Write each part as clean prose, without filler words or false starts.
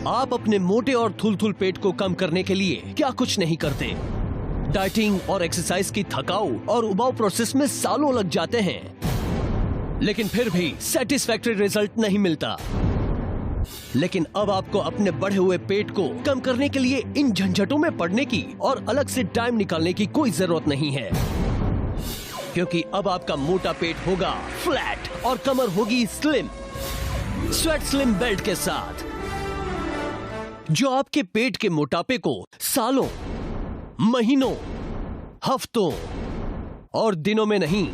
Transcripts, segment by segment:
आप अपने मोटे और थुलथुल पेट को कम करने के लिए क्या कुछ नहीं करते। डाइटिंग और एक्सरसाइज की थकाऊ और उबाऊ प्रोसेस में सालों लग जाते हैं, लेकिन फिर भी सेटिस्फैक्टरी रिजल्ट नहीं मिलता। लेकिन अब आपको अपने बढ़े हुए पेट को कम करने के लिए इन झंझटों में पड़ने की और अलग से टाइम निकालने की कोई जरूरत नहीं है, क्योंकि अब आपका मोटा पेट होगा फ्लैट और कमर होगी स्लिम। स्वेट स्लिम बेल्ट के साथ, जो आपके पेट के मोटापे को सालों, महीनों, हफ्तों और दिनों में नहीं,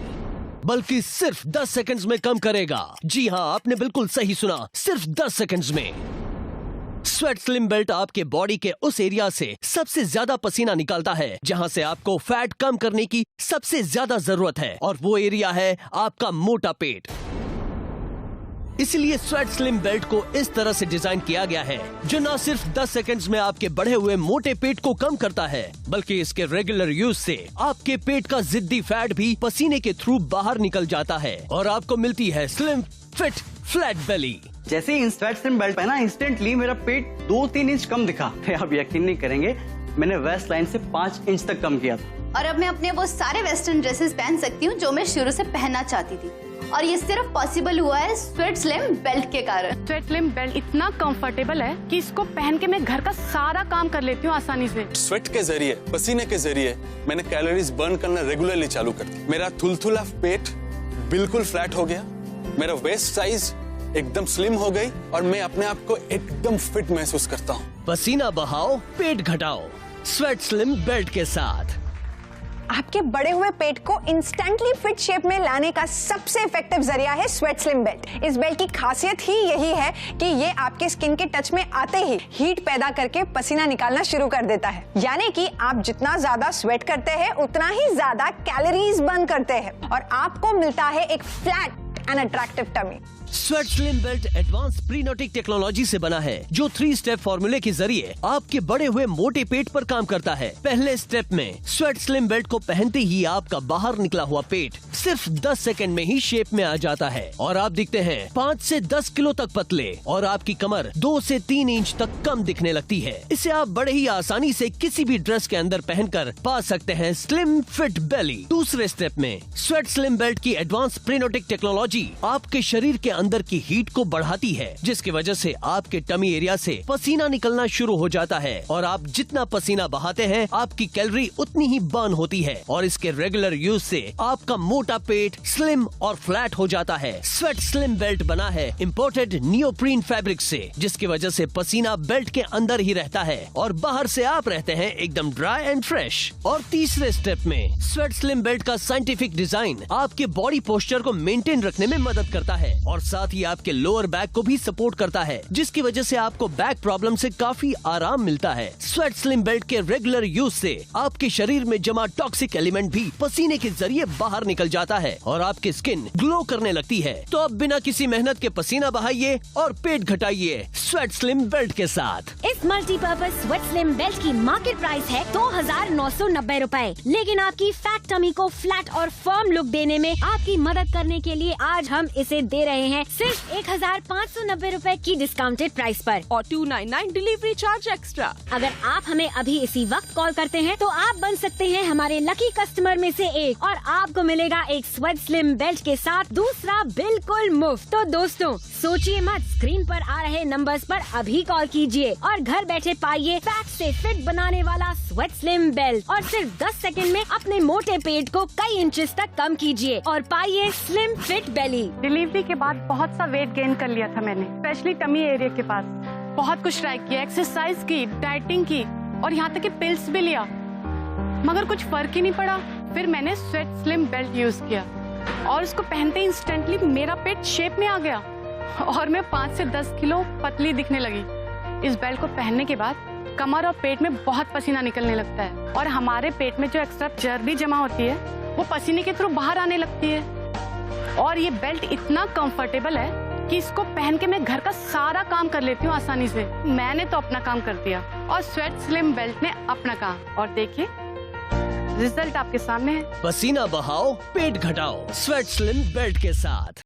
बल्कि सिर्फ 10 सेकंड्स में कम करेगा। जी हाँ, आपने बिल्कुल सही सुना, सिर्फ 10 सेकंड्स में। स्वेट स्लिम बेल्ट आपके बॉडी के उस एरिया से सबसे ज्यादा पसीना निकालता है जहां से आपको फैट कम करने की सबसे ज्यादा जरूरत है, और वो एरिया है आपका मोटा पेट। इसलिए स्वेट स्लिम बेल्ट को इस तरह से डिजाइन किया गया है, जो न सिर्फ 10 सेकंड्स में आपके बढ़े हुए मोटे पेट को कम करता है, बल्कि इसके रेगुलर यूज से आपके पेट का जिद्दी फैट भी पसीने के थ्रू बाहर निकल जाता है और आपको मिलती है स्लिम, फिट, फ्लैट बेली। जैसे ही स्वेट स्लिम बेल्ट पहना, इंस्टेंटली मेरा पेट 2-3 इंच कम दिखा। आप यकीन नहीं करेंगे, मैंने वेस्ट लाइन से 5 इंच तक कम किया था। और अब मैं अपने वो सारे वेस्टर्न ड्रेसेस पहन सकती हूँ जो मैं शुरू से पहनना चाहती थी, और ये सिर्फ पॉसिबल हुआ है स्वेट स्लिम बेल्ट के कारण। स्वेट स्लिम बेल्ट इतना कंफर्टेबल है कि इसको पहन के मैं घर का सारा काम कर लेती हूँ आसानी से। स्वेट के जरिए, पसीने के जरिए मैंने कैलोरीज बर्न करना रेगुलरली चालू कर दिया। मेरा थुलथुला पेट बिल्कुल फ्लैट हो गया, मेरा वेस्ट साइज एकदम स्लिम हो गई और मैं अपने आप को एकदम फिट महसूस करता हूँ। पसीना बहाओ, पेट घटाओ, स्वेट स्लिम बेल्ट के साथ। आपके बढ़े हुए पेट को इंस्टेंटली फिट शेप में लाने का सबसे इफेक्टिव जरिया है स्वेट स्लिम बेल्ट। इस बेल्ट की खासियत ही यही है कि ये आपके स्किन के टच में आते ही हीट पैदा करके पसीना निकालना शुरू कर देता है। यानी कि आप जितना ज्यादा स्वेट करते हैं, उतना ही ज्यादा कैलोरीज बर्न करते हैं और आपको मिलता है एक flat and attractive tummy. Sweat slim belt advance प्रीनोटिक टेक्नोलॉजी से बना है, जो 3 स्टेप फॉर्मूले के जरिए आपके बढ़े हुए मोटे पेट पर काम करता है। पहले स्टेप में स्वेट स्लिम बेल्ट को पहनते ही आपका बाहर निकला हुआ पेट सिर्फ 10 सेकंड में ही शेप में आ जाता है और आप दिखते हैं 5 से 10 किलो तक पतले, और आपकी कमर 2 से 3 इंच तक कम दिखने लगती है। इसे आप बड़े ही आसानी से किसी भी ड्रेस के अंदर पहनकर पा सकते हैं स्लिम, फिट बेली। दूसरे स्टेप में स्वेट स्लिम बेल्ट की एडवांस प्रीनोटिक टेक्नोलॉजी आपके शरीर के अंदर की हीट को बढ़ाती है, जिसकी वजह से आपके टमी एरिया से पसीना निकलना शुरू हो जाता है, और आप जितना पसीना बहाते हैं आपकी कैलोरी उतनी ही बर्न होती है, और इसके रेगुलर यूज से आपका मोटा पेट स्लिम और फ्लैट हो जाता है। स्वेट स्लिम बेल्ट बना है इम्पोर्टेड नियोप्रीन फैब्रिक से, जिसकी वजह से पसीना बेल्ट के अंदर ही रहता है और बाहर से आप रहते हैं एकदम ड्राई एंड फ्रेश। और तीसरे स्टेप में स्वेट स्लिम बेल्ट का साइंटिफिक डिजाइन आपके बॉडी पोस्चर को मेंटेन रखने में मदद करता है, और साथ ही आपके लोअर बैक को भी सपोर्ट करता है, जिसकी वजह से आपको बैक प्रॉब्लम से काफी आराम मिलता है। स्वेट स्लिम बेल्ट के रेगुलर यूज से आपके शरीर में जमा टॉक्सिक एलिमेंट भी पसीने के जरिए बाहर निकल जाता है और आपकी स्किन ग्लो करने लगती है। तो अब बिना किसी मेहनत के पसीना बहाइए और पेट घटाइए स्वेट स्लिम बेल्ट के साथ। इस मल्टीपर्पज स्वेट स्लिम बेल्ट की मार्केट प्राइस है 2,990 रूपए, लेकिन आपकी फैट टमी को फ्लैट और फर्म लुक देने में आपकी मदद करने के लिए आज हम इसे दे रहे हैं सिर्फ 1,590 रूपए की डिस्काउंटेड प्राइस पर, और 299 डिलीवरी चार्ज एक्स्ट्रा। अगर आप हमें अभी इसी वक्त कॉल करते हैं तो आप बन सकते हैं हमारे लकी कस्टमर में से एक, और आपको मिलेगा एक स्वेट स्लिम बेल्ट के साथ दूसरा बिल्कुल मुफ्त। तो दोस्तों सोचिए मत, स्क्रीन पर आ रहे नंबर्स पर अभी कॉल कीजिए और घर बैठे पाइए फैट से फिट बनाने वाला स्वेट स्लिम बेल्ट, और सिर्फ 10 सेकंड में अपने मोटे पेट को कई इंचेस तक कम कीजिए और पाइए स्लिम फिट बेली। डिलीवरी के बाद बहुत सा वेट गेन कर लिया था मैंने, स्पेशली टमी एरिया के पास। बहुत कुछ ट्राई किया, एक्सरसाइज की, डाइटिंग की, और यहाँ तक कि पिल्स भी लिया, मगर कुछ फर्क ही नहीं पड़ा। फिर मैंने स्वेट स्लिम बेल्ट यूज किया और उसको पहनते ही इंस्टेंटली मेरा पेट शेप में आ गया और मैं 5 से 10 किलो पतली दिखने लगी। इस बेल्ट को पहनने के बाद कमर और पेट में बहुत पसीना निकलने लगता है, और हमारे पेट में जो एक्स्ट्रा चर्बी जमा होती है वो पसीने के थ्रू बाहर आने लगती है। और ये बेल्ट इतना कंफर्टेबल है कि इसको पहन के मैं घर का सारा काम कर लेती हूँ आसानी से। मैंने तो अपना काम कर दिया और स्वेट स्लिम बेल्ट ने अपना काम, और देखिए रिजल्ट आपके सामने है। पसीना बहाओ, पेट घटाओ स्वेट स्लिम बेल्ट के साथ।